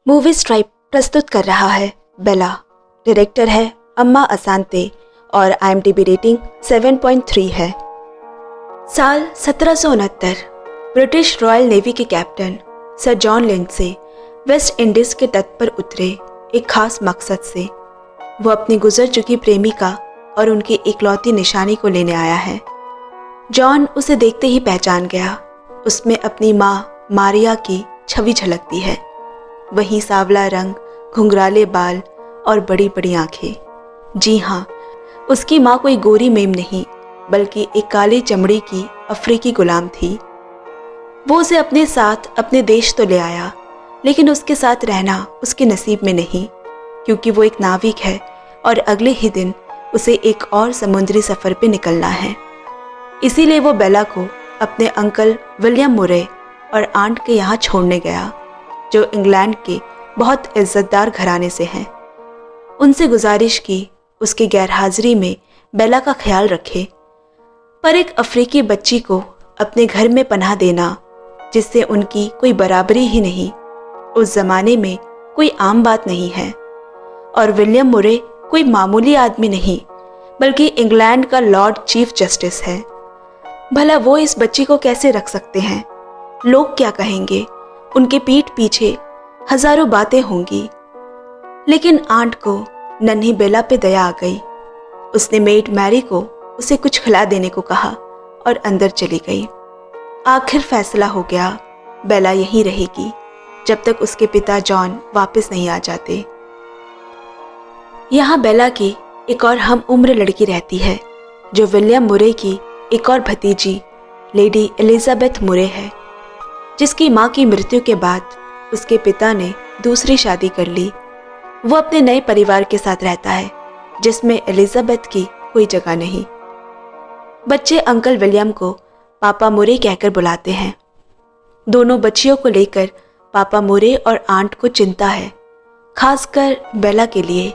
Movie stripe प्रस्तुत कर रहा है बेला। डायरेक्टर है अम्मा असांते और IMDb रेटिंग 7.3 है। साल 1769 ब्रिटिश रॉयल नेवी के captain sir John Lindsay West Indies के तट पर उतरे एक खास मकसद से। वो अपनी गुजर चुकी प्रेमिका और उनकी इकलौती निशानी को लेने आया है। जॉन उसे देखते ही पहचान गया। उसमें अपनी माँ मारिया की छवि झलकती है। वही सांवला रंग, घुंघराले बाल और बड़ी बड़ी आंखें। जी हाँ, उसकी माँ कोई गोरी मेम नहीं बल्कि एक काली चमड़ी की अफ्रीकी गुलाम थी। वो उसे अपने साथ अपने देश तो ले आया, लेकिन उसके साथ रहना उसके नसीब में नहीं, क्योंकि वो एक नाविक है और अगले ही दिन उसे एक और समुद्री सफ़र पे निकलना है। इसीलिए वो बेला को अपने अंकल विलियम मुरे और आंट के यहाँ छोड़ने गया, जो इंग्लैंड के बहुत इज्जतदार घराने से हैं। उनसे गुजारिश की उसकी गैरहाजिरी में बेला का ख्याल रखे। पर एक अफ्रीकी बच्ची को अपने घर में पनाह देना, जिससे उनकी कोई बराबरी ही नहीं, उस जमाने में कोई आम बात नहीं है। और विलियम मुरे कोई मामूली आदमी नहीं बल्कि इंग्लैंड का लॉर्ड चीफ जस्टिस है। भला वो इस बच्ची को कैसे रख सकते हैं? लोग क्या कहेंगे? उनके पीठ पीछे हजारों बातें होंगी। लेकिन आंट को नन्ही बेला पे दया आ गई। उसने मेड मैरी को उसे कुछ खिला देने को कहा और अंदर चली गई। आखिर फैसला हो गया, बेला यहीं रहेगी जब तक उसके पिता जॉन वापस नहीं आ जाते। यहाँ बेला की एक और हम उम्र लड़की रहती है, जो विलियम मुरे की एक और भतीजी लेडी एलिजाबेथ मुरे है, जिसकी माँ की मृत्यु के बाद उसके पिता ने दूसरी शादी कर ली। वो अपने नए परिवार के साथ रहता है, जिसमें एलिजाबेथ की कोई जगह नहीं। बच्चे अंकल विलियम को पापा मुरे कहकर बुलाते हैं। दोनों बच्चियों को लेकर पापा मुरे और आंट को चिंता है, खासकर बेला के लिए,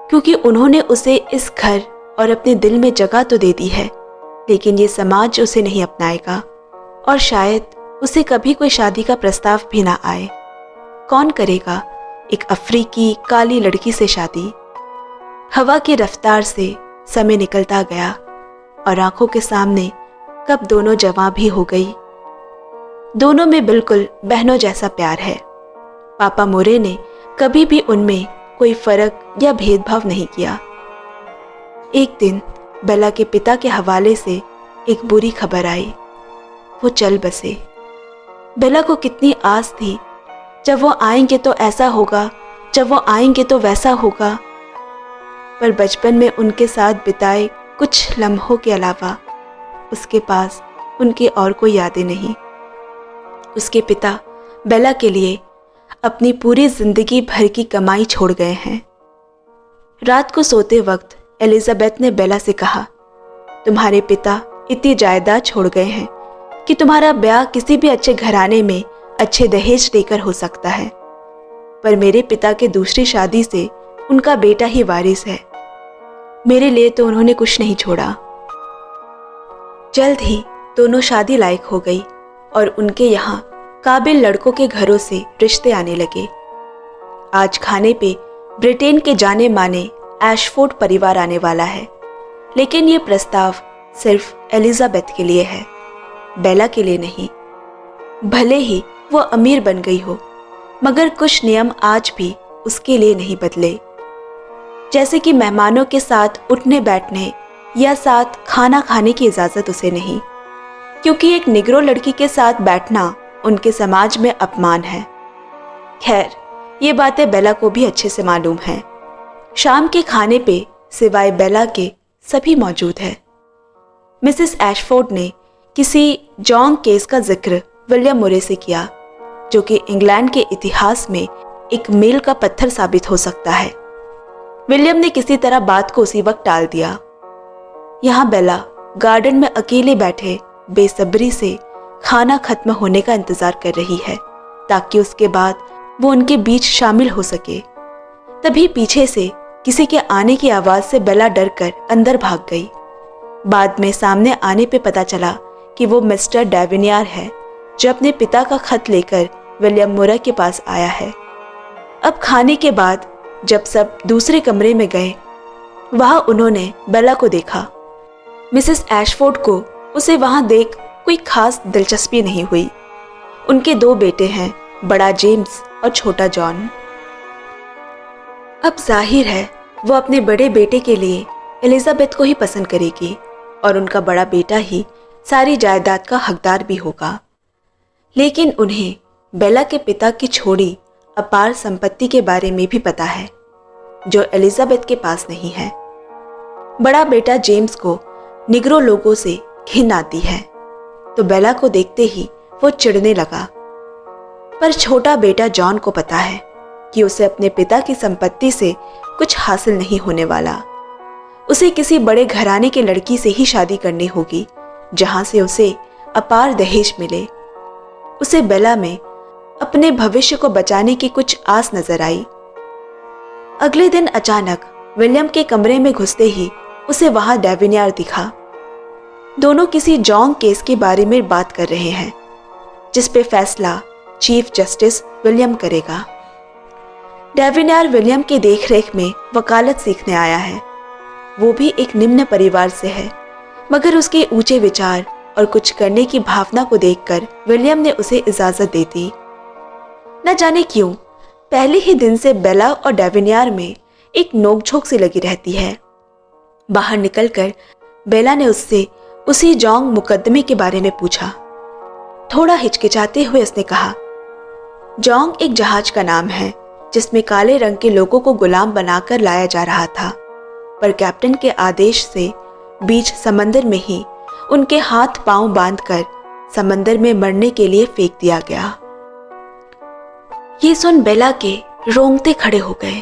क्योंकि उन्होंने उसे इस घर और अपने दिल में जगह तो दे दी है, लेकिन ये समाज उसे नहीं अपनाएगा और शायद उसे कभी कोई शादी का प्रस्ताव भी ना आए। कौन करेगा एक अफ्रीकी काली लड़की से शादी? हवा की रफ्तार से समय निकलता गया और आंखों के सामने कब दोनों जवां भी हो गई। दोनों में बिल्कुल बहनों जैसा प्यार है। पापा मुरे ने कभी भी उनमें कोई फर्क या भेदभाव नहीं किया। एक दिन बेला के पिता के हवाले से एक बुरी खबर आई। वो चल बसे। बेला को कितनी आस थी, जब वो आएंगे तो ऐसा होगा, जब वो आएंगे तो वैसा होगा। पर बचपन में उनके साथ बिताए कुछ लम्हों के अलावा उसके पास उनकी और कोई यादें नहीं। उसके पिता बेला के लिए अपनी पूरी जिंदगी भर की कमाई छोड़ गए हैं। रात को सोते वक्त एलिजाबेथ ने बेला से कहा, तुम्हारे पिता इतनी जायदाद छोड़ गए हैं कि तुम्हारा ब्याह किसी भी अच्छे घराने में अच्छे दहेज देकर हो सकता है, पर मेरे पिता के दूसरी शादी से उनका बेटा ही वारिस है। मेरे लिए तो उन्होंने कुछ नहीं छोड़ा। जल्द ही दोनों शादी लायक हो गई और उनके यहाँ काबिल लड़कों के घरों से रिश्ते आने लगे। आज खाने पे ब्रिटेन के जाने माने एशफोर्ड परिवार आने वाला है, लेकिन ये प्रस्ताव सिर्फ एलिजाबेथ के लिए है, बेला के लिए नहीं। भले ही वो अमीर बन गई हो, मगर कुछ नियम आज भी उसके लिए नहीं बदले, जैसे कि मेहमानों के साथ उठने बैठने या साथ खाना खाने की इजाज़त उसे नहीं, क्योंकि एक निग्रो लड़की के साथ बैठना उनके समाज में अपमान है। खैर, ये बातें बेला को भी अच्छे से मालूम है। शाम के खाने पे सिवाय बेला के सभी मौजूद है। मिसेस एशफोर्ड ने किसी जॉन केस का जिक्र विलियम मुरे से किया, जो कि इंग्लैंड के इतिहास में एक मील का पत्थर साबित हो सकता है। विलियम ने किसी तरह बात को उसी वक्त टाल दिया। यहाँ बेला गार्डन में अकेले बैठे बेसब्री से खाना खत्म होने का इंतजार कर रही है, ताकि उसके बाद वो उनके बीच शामिल हो सके। तभी पीछे से किसी के आने की आवाज से बेला डरकर अंदर भाग गई। बाद में सामने आने पे पता चला कि वो मिस्टर डेविनियर है, जो अपने पिता का खत लेकर विलियम मुरे के पास आया है। अब खाने के बाद जब सब दूसरे कमरे में गए, वहां उन्होंने बेला को देखा। मिसेस एशफोर्ड को उसे वहां देख कोई खास दिलचस्पी नहीं हुई। उनके 2 बेटे हैं, बड़ा जेम्स और छोटा जॉन। अब जाहिर है वो अपने बड़े बेटे के लिए एलिजाबेथ को ही पसंद करेगी और उनका बड़ा बेटा ही सारी जायदाद का हकदार भी होगा। लेकिन उन्हें बेला के पिता की छोड़ी अपार संपत्ति के बारे में भी पता है, जो एलिजाबेथ के पास नहीं है। बड़ा बेटा जेम्स को निग्रो लोगों से घिन आती है, तो बेला को देखते ही वो चिढ़ने लगा। पर छोटा बेटा जॉन को पता है कि उसे अपने पिता की संपत्ति से कुछ हासिल नहीं होने वाला। उसे किसी बड़े घराने के लड़की से ही शादी करनी होगी, जहां से उसे अपार दहेज मिले। उसे बेला में अपने भविष्य को बचाने की कुछ आस नजर आई। अगले दिन अचानक विलियम के कमरे में घुसते ही उसे वहां डेविनियर दिखा। दोनों किसी जॉन्ग केस के बारे में बात कर रहे हैं, जिस पे फैसला चीफ जस्टिस विलियम करेगा। डेविनियर विलियम के देखरेख में वकालत सीखने आया है। वो भी एक निम्न परिवार से है, मगर उसके ऊंचे विचार और कुछ करने की भावना को देखकर विलियम ने उसे इजाजत दे दी। न जाने क्यों पहले ही दिन से बेला और डेविनियर में एक नोकझोंक सी लगी रहती है। बाहर निकलकर बेला ने उससे उसी जॉन्ग मुकदमे के बारे में पूछा। थोड़ा हिचकिचाते हुए उसने कहा, जॉन्ग एक जहाज का नाम है जिसमें काले रंग के लोगों को गुलाम बनाकर लाया जा रहा था, पर कैप्टन के आदेश से बीच समंदर में ही उनके हाथ पांव बांधकर समंदर में मरने के लिए फेंक दिया गया। ये सुन बेला के रोंगटे खड़े हो गए।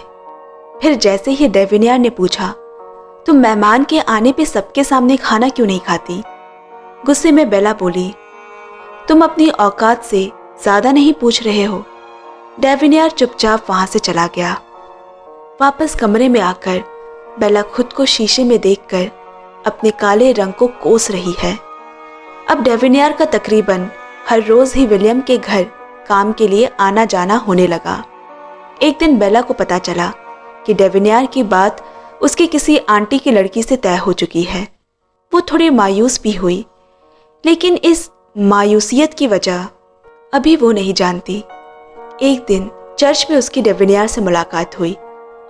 फिर जैसे ही डेविनियर ने पूछा, तुम मेहमान के आने पे सबके सामने खाना क्यों नहीं खाती? गुस्से में बेला बोली, तुम अपनी औकात से ज्यादा नहीं पूछ रहे हो। डेविनियर चुपचाप वहां से चला गया। वापस कमरे में आकर बेला खुद को शीशे में देखकर अपने काले रंग को कोस रही है। अब डेविनियर का तकरीबन हर रोज ही विलियम के घर काम के लिए आना जाना होने लगा। एक दिन बेला को पता चला कि डेविनियर की बात उसकी किसी आंटी की लड़की से तय हो चुकी है। वो थोड़ी मायूस भी हुई, लेकिन इस मायूसियत की वजह अभी वो नहीं जानती। एक दिन चर्च में उसकी डेविनियर से मुलाकात हुई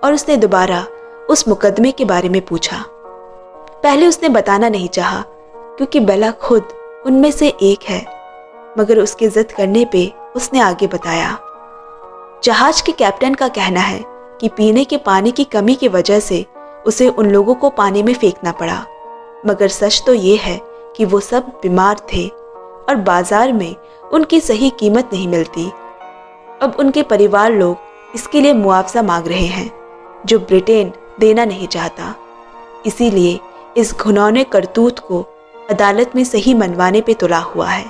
और उसने दोबारा उस मुकदमे के बारे में पूछा। पहले उसने बताना नहीं चाहा, क्योंकि बेला खुद उनमें से एक है, मगर उसकी जिद करने पे उसने आगे बताया। जहाज के कैप्टन का कहना है कि पीने के पानी की कमी की वजह से उसे उन लोगों को पानी में फेंकना पड़ा, मगर सच तो ये है कि वो सब बीमार थे और बाजार में उनकी सही कीमत नहीं मिलती। अब उनके परिवार लोग इसके लिए मुआवजा मांग रहे हैं, जो ब्रिटेन देना नहीं चाहता। इसीलिए इस घुनौने करतूत को अदालत में सही मनवाने पे तुला हुआ है।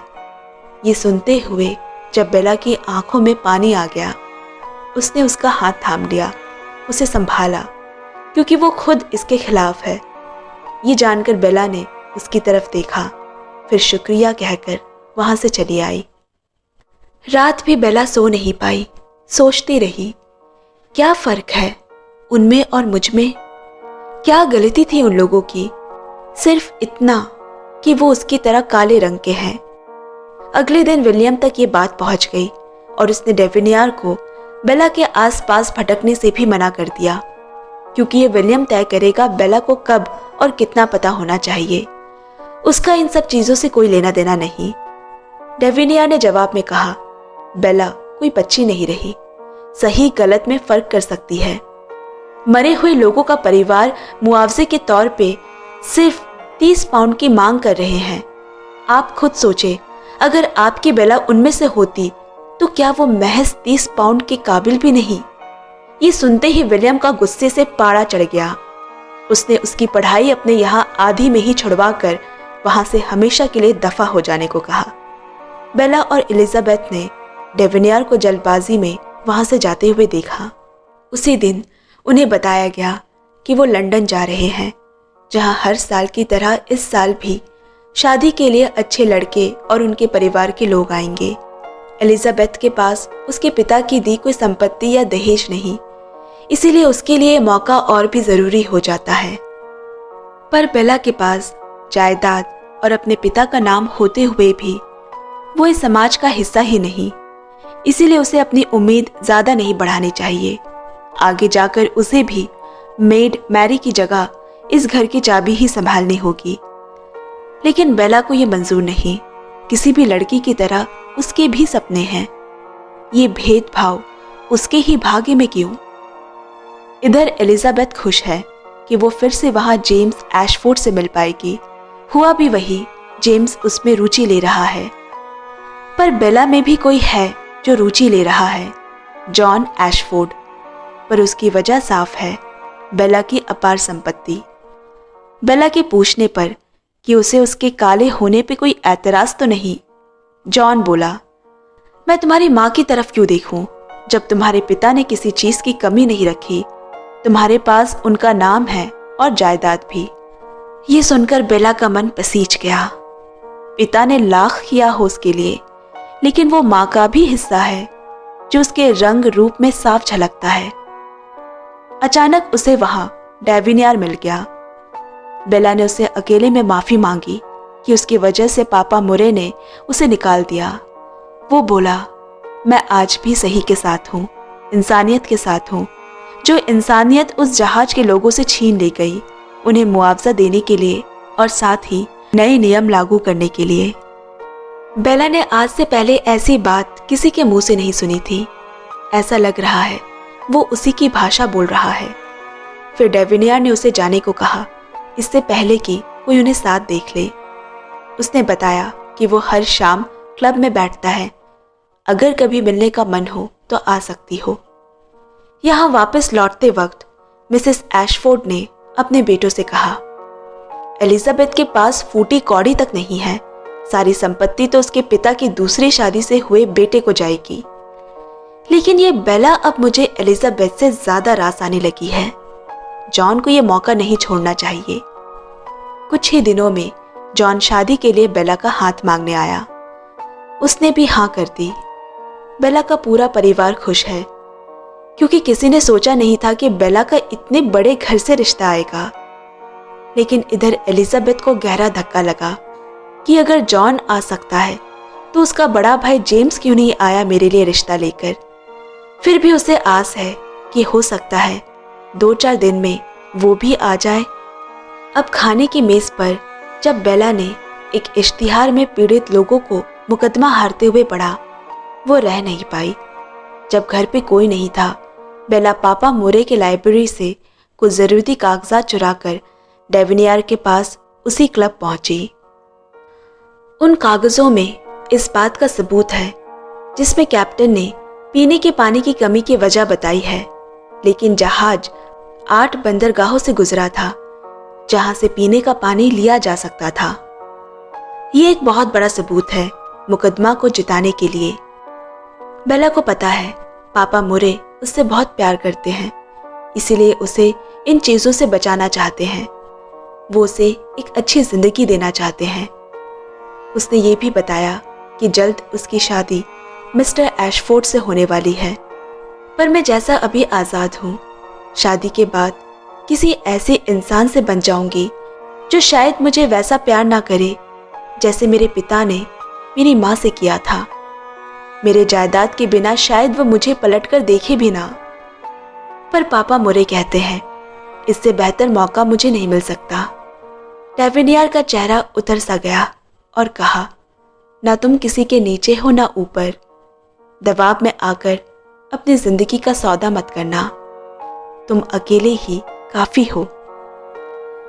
ये सुनते हुए जब बेला की आंखों में पानी आ गया, उसने उसका हाथ थाम लिया, उसे संभाला, क्योंकि वो खुद इसके खिलाफ है। ये जानकर बेला ने उसकी तरफ देखा, फिर शुक्रिया कहकर वहां से चली आई। रात भी बेला सो नहीं पाई, सोचती रही, क्या फर्क है उनमें और मुझ में? क्या गलती थी उन लोगों की? सिर्फ इतना कि वो उसकी तरह काले रंग के हैं। अगले दिन विलियम तक ये बात पहुंच गई और उसने डेविनियर को बेला के आसपास भटकने से भी मना कर दिया, क्योंकि ये विलियम तय करेगा बेला को कब और कितना पता होना चाहिए। उसका इन सब चीजों से कोई लेना देना नहीं। डेविनियर ने जवाब में कहा, बेला कोई बच्ची नहीं रही, सही गलत में फर्क कर सकती है। मरे हुए लोगों का परिवार मुआवजे के तौर पे सिर्फ 30 पाउंड की मांग कर रहे हैं। आप खुद सोचे, अगर आपकी बेला उनमें से होती तो क्या वो महज 30 पाउंड के काबिल भी नहीं? ये सुनते ही विलियम का गुस्से से पारा चढ़ गया। उसने उसकी पढ़ाई अपने यहाँ आधी में ही छुड़वा कर वहां से हमेशा के लिए दफा हो जाने को कहा। बेला और एलिजाबेथ ने डेविनियर को जल्दबाजी में वहां से जाते हुए देखा। उसी दिन उन्हें बताया गया कि वो लंदन जा रहे हैं, जहां हर साल की तरह इस साल भी शादी के लिए अच्छे लड़के और उनके परिवार के लोग आएंगे। एलिजाबेथ के पास उसके पिता की दी कोई संपत्ति या दहेज नहीं, इसीलिए उसके लिए मौका और भी जरूरी हो जाता है। पर बेला के पास जायदाद और अपने पिता का नाम होते हुए भी वो इस समाज का हिस्सा ही नहीं, इसीलिए उसे अपनी उम्मीद ज्यादा नहीं बढ़ानी चाहिए। आगे जाकर उसे भी मेड मैरी की जगह इस घर की चाबी ही संभालनी होगी। लेकिन बेला को यह मंजूर नहीं। किसी भी लड़की की तरह उसके भी सपने हैं। ये भेदभाव उसके ही भाग्य में क्यों? इधर एलिजाबेथ खुश है कि वो फिर से वहां जेम्स एशफोर्ड से मिल पाएगी। हुआ भी वही, जेम्स उसमें रुचि ले रहा है। पर बेला में भी कोई है जो रुचि ले रहा है, जॉन एशफोर्ड। पर उसकी वजह साफ है, बेला की अपार संपत्ति। बेला के पूछने पर कि उसे उसके काले होने पे कोई ऐतराज तो नहीं, जॉन बोला, मैं तुम्हारी माँ की तरफ क्यों देखूं? जब तुम्हारे पिता ने किसी चीज की कमी नहीं रखी, तुम्हारे पास उनका नाम है और जायदाद भी। ये सुनकर बेला का मन पसीज गया। पिता ने लाख किया हो उसके लिए, लेकिन वो माँ का भी हिस्सा है जो उसके रंग रूप में साफ झलकता है। अचानक उसे वहां डेविनियर मिल गया। बेला ने उसे अकेले में माफी मांगी कि उसकी वजह से पापा मुरे ने उसे निकाल दिया। वो बोला, मैं आज भी सही के साथ हूँ, इंसानियत के साथ हूँ। जो इंसानियत उस जहाज के लोगों से छीन ली गई, उन्हें मुआवजा देने के लिए और साथ ही नए नियम लागू करने के लिए। बेला ने आज से पहले ऐसी बात किसी के मुंह से नहीं सुनी थी। ऐसा लग रहा है वो उसी की भाषा बोल रहा है। फिर डेविनियर ने उसे जाने को कहा, इससे पहले कि कोई उन्हें साथ देख ले। उसने बताया कि वो हर शाम क्लब में बैठता है, अगर कभी मिलने का मन हो तो आ सकती हो। यहाँ वापस लौटते वक्त मिसेस एशफोर्ड ने अपने बेटों से कहा, एलिजाबेथ के पास फूटी कौड़ी तक नहीं है, सारी संपत्ति तो उसके पिता की दूसरी शादी से हुए बेटे को जाएगी। लेकिन ये बेला अब मुझे एलिजाबेथ से ज्यादा रास आने लगी है। जॉन को यह मौका नहीं छोड़ना चाहिए। कुछ ही दिनों में जॉन शादी के लिए बेला का हाथ मांगने आया। उसने भी हाँ कर दी। बेला का पूरा परिवार खुश है, क्योंकि किसी ने सोचा नहीं था कि बेला का इतने बड़े घर से रिश्ता आएगा। लेकिन इधर एलिजाबेथ को गहरा धक्का लगा कि अगर जॉन आ सकता है तो उसका बड़ा भाई जेम्स क्यों नहीं आया मेरे लिए रिश्ता लेकर। फिर भी उसे आस है कि हो सकता है 2-4 दिन में वो भी आ जाए। अब खाने की मेज पर जब बेला ने एक इश्तिहार में पीड़ित लोगों को मुकदमा हारते हुए पढ़ा, वो रह नहीं पाई। जब घर पे कोई नहीं था, बेला पापा मोरे के लाइब्रेरी से कुछ जरूरी कागजात चुराकर डेविनियर के पास उसी क्लब पहुंची। उन कागजों में इस बात का सबूत है जिसमें कैप्टन ने पीने के पानी की कमी की वजह बताई है, लेकिन जहाज 8 बंदरगाहों से गुजरा था जहां से पीने का पानी लिया जा सकता था। ये एक बहुत बड़ा सबूत है मुकदमा को जिताने के लिए। बेला को पता है पापा मुरे उससे बहुत प्यार करते हैं, इसीलिए उसे इन चीजों से बचाना चाहते हैं। वो उसे एक अच्छी जिंदगी देना चाहते हैं। उसने ये भी बताया कि जल्द उसकी शादी मिस्टर एशफोर्ड से होने वाली है। पर मैं जैसा अभी आज़ाद हूँ, शादी के बाद किसी ऐसे इंसान से बन जाऊंगी जो शायद मुझे वैसा प्यार ना करे जैसे मेरे पिता ने मेरी माँ से किया था। मेरे जायदाद के बिना शायद वह मुझे पलटकर देखे भी ना। पर पापा मुरे कहते हैं इससे बेहतर मौका मुझे नहीं मिल सकता। डेविनियर का चेहरा उतर सा गया और कहा, ना तुम किसी के नीचे हो ना ऊपर। दबाव में आकर अपनी जिंदगी का सौदा मत करना, तुम अकेले ही काफी हो।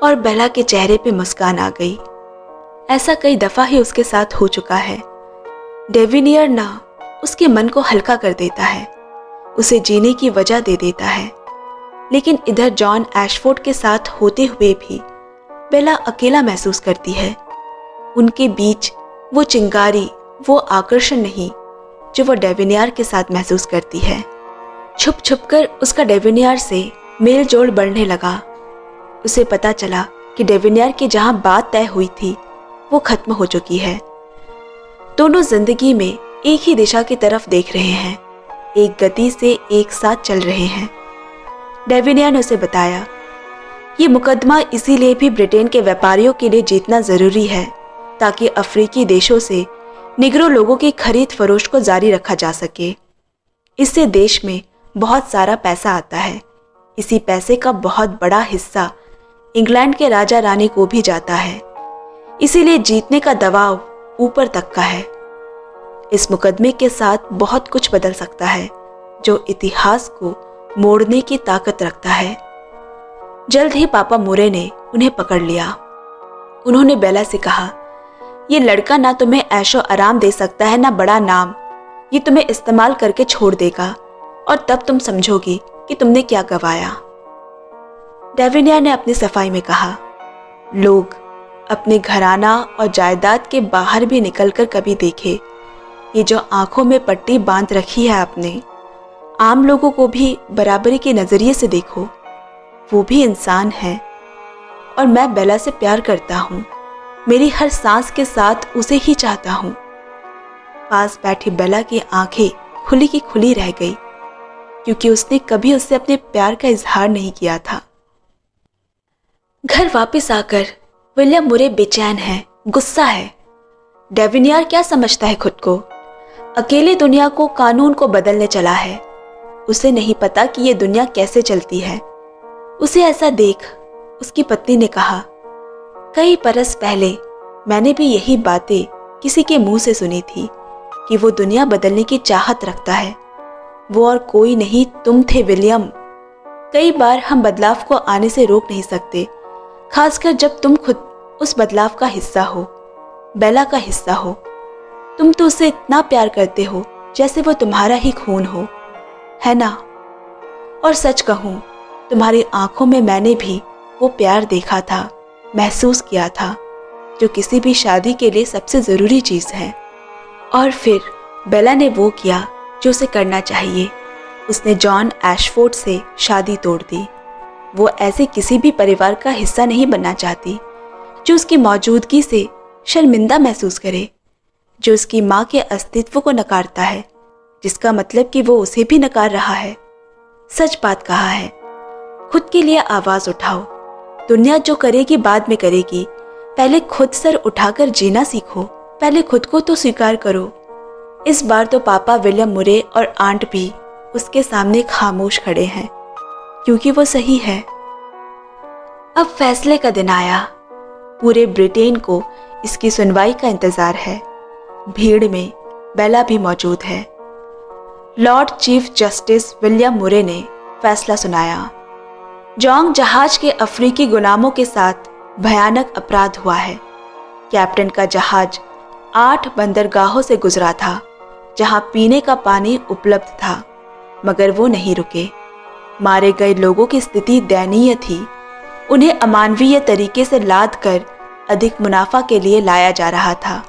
और बेला के चेहरे पे मुस्कान आ गई। ऐसा कई दफा ही उसके साथ हो चुका है। डेविनियर ना उसके मन को हल्का कर देता है, उसे जीने की वजह दे देता है। लेकिन इधर जॉन एशफोर्ड के साथ होते हुए भी बेला अकेला महसूस करती है। उनके बीच वो चिंगारी, वो आकर्षण नहीं जो वो डेविनियर के साथ महसूस करती है। छुप छुप कर उसका डेविनियर से मेल जोल बढ़ने लगा। उसे पता चला कि डेविनियर की जहां बात तय हुई थी वो खत्म हो चुकी है। दोनों जिंदगी में एक ही दिशा की तरफ देख रहे हैं, एक गति से एक साथ चल रहे हैं। डेविनियर ने उसे बताया, ये मुकदमा इसीलिए भी ब्रिटेन के व्यापारियों के लिए जीतना जरूरी है ताकि अफ्रीकी देशों से निग्रो लोगों की खरीद फरोख्त को जारी रखा जा सके। इससे देश में बहुत सारा पैसा आता है। इसी पैसे का बहुत बड़ा हिस्सा इंग्लैंड के राजा रानी को भी जाता है। इसीलिए जीतने का दबाव ऊपर तक का है। इस मुकदमे के साथ बहुत कुछ बदल सकता है जो इतिहास को मोड़ने की ताकत रखता है। जल्द ही पापा मुरे ने उन्हें पकड़ लिया। उन्होंने बेला से कहा, ये लड़का ना तुम्हें ऐशो आराम दे सकता है ना बड़ा नाम। ये तुम्हें इस्तेमाल करके छोड़ देगा और तब तुम समझोगी कि तुमने क्या गवाया। डेविनियर ने अपनी सफाई में कहा, लोग अपने घराना और जायदाद के बाहर भी निकलकर कभी देखे। ये जो आंखों में पट्टी बांध रखी है आपने, आम लोगों को भी बराबरी के नजरिए से देखो। वो भी इंसान है और मैं बेला से प्यार करता हूँ। मेरी हर सांस के साथ उसे ही चाहता हूँ। पास बैठी बेला की आंखें खुली की खुली रह गई क्योंकि उसने कभी उससे अपने प्यार का इजहार नहीं किया था। घर वापस आकर विलियम मुरे बेचैन है, गुस्सा है। डेविनियर क्या समझता है खुद को? अकेले दुनिया को, कानून को बदलने चला है। उसे नहीं पता कि ये दुनिया कैसे चलती है। उसे ऐसा देख उसकी पत्नी ने कहा, कई बरस पहले मैंने भी यही बातें किसी के मुंह से सुनी थी कि वो दुनिया बदलने की चाहत रखता है। वो और कोई नहीं, तुम थे विलियम। कई बार हम बदलाव को आने से रोक नहीं सकते, खासकर जब तुम खुद उस बदलाव का हिस्सा हो, बेला का हिस्सा हो। तुम तो उसे इतना प्यार करते हो जैसे वो तुम्हारा ही खून हो, है ना? और सच कहूं, तुम्हारी आंखों में मैंने भी वो प्यार देखा था, महसूस किया था, जो किसी भी शादी के लिए सबसे ज़रूरी चीज़ है। और फिर बेला ने वो किया जो उसे करना चाहिए। उसने जॉन एशफोर्ड से शादी तोड़ दी। वो ऐसे किसी भी परिवार का हिस्सा नहीं बनना चाहती जो उसकी मौजूदगी से शर्मिंदा महसूस करे, जो उसकी माँ के अस्तित्व को नकारता है, जिसका मतलब कि वो उसे भी नकार रहा है। सच बात कहा है, खुद के लिए आवाज़ उठाओ। दुनिया जो करेगी बाद में करेगी, पहले खुद सर उठाकर जीना सीखो। पहले खुद को तो स्वीकार करो। इस बार तो पापा विलियम मुरे और आंट भी उसके सामने खामोश खड़े हैं क्योंकि वो सही है। अब फैसले का दिन आया। पूरे ब्रिटेन को इसकी सुनवाई का इंतजार है। भीड़ में बेला भी मौजूद है। लॉर्ड चीफ जस्टिस विलियम मुरे ने फैसला सुनाया। जोंग जहाज के अफ्रीकी गुलामों के साथ भयानक अपराध हुआ है। कैप्टन का जहाज 8 बंदरगाहों से गुजरा था जहां पीने का पानी उपलब्ध था, मगर वो नहीं रुके। मारे गए लोगों की स्थिति दयनीय थी। उन्हें अमानवीय तरीके से लाद कर अधिक मुनाफा के लिए लाया जा रहा था।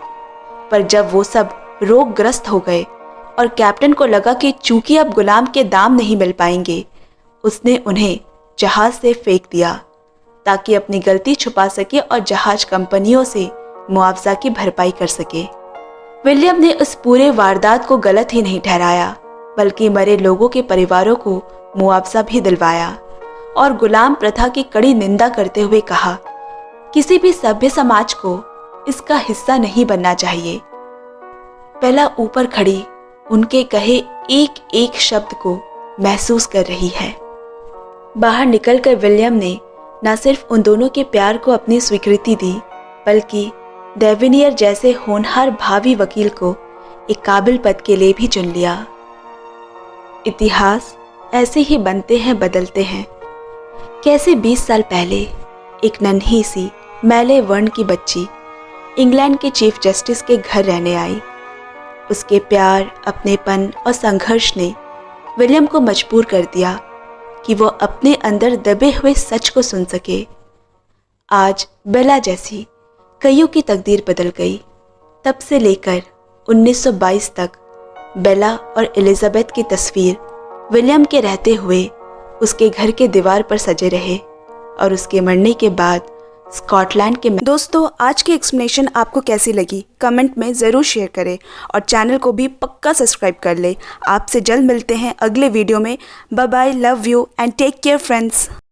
पर जब वो सब रोगग्रस्त हो गए और कैप्टन को लगा कि चूंकि अब गुलाम के दाम नहीं मिल पाएंगे, उसने उन्हें जहाज से फेंक दिया ताकि अपनी गलती छुपा सके और जहाज कंपनियों से मुआवजा की भरपाई कर सके। विलियम ने उस पूरे वारदात को गलत ही नहीं ठहराया, बल्कि मरे लोगों के परिवारों को मुआवजा भी दिलवाया और गुलाम प्रथा की कड़ी निंदा करते हुए कहा, किसी भी सभ्य समाज को इसका हिस्सा नहीं बनना चाहिए। बेला ऊपर खड़ी उनके कहे एक एक शब्द को महसूस कर रही है। बाहर निकलकर विलियम ने न सिर्फ उन दोनों के प्यार को अपनी स्वीकृति दी, बल्कि डेविनियर जैसे होनहार भावी वकील को एक काबिल पद के लिए भी चुन लिया। इतिहास ऐसे ही बनते हैं, बदलते हैं। कैसे 20 साल पहले एक नन्ही सी मैले वर्ण की बच्ची इंग्लैंड के चीफ जस्टिस के घर रहने आई। उसके प्यार, अपनेपन और संघर्ष ने विलियम को मजबूर कर दिया कि वो अपने अंदर दबे हुए सच को सुन सके। आज बेला जैसी कईयों की तकदीर बदल गई। तब से लेकर 1922 तक बेला और एलिजाबेथ की तस्वीर विलियम के रहते हुए उसके घर के दीवार पर सजे रहे और उसके मरने के बाद स्कॉटलैंड के। दोस्तों आज की एक्सप्लेनेशन आपको कैसी लगी कमेंट में ज़रूर शेयर करें और चैनल को भी पक्का सब्सक्राइब कर ले। आपसे जल्द मिलते हैं अगले वीडियो में। Bye bye, love you and take care friends.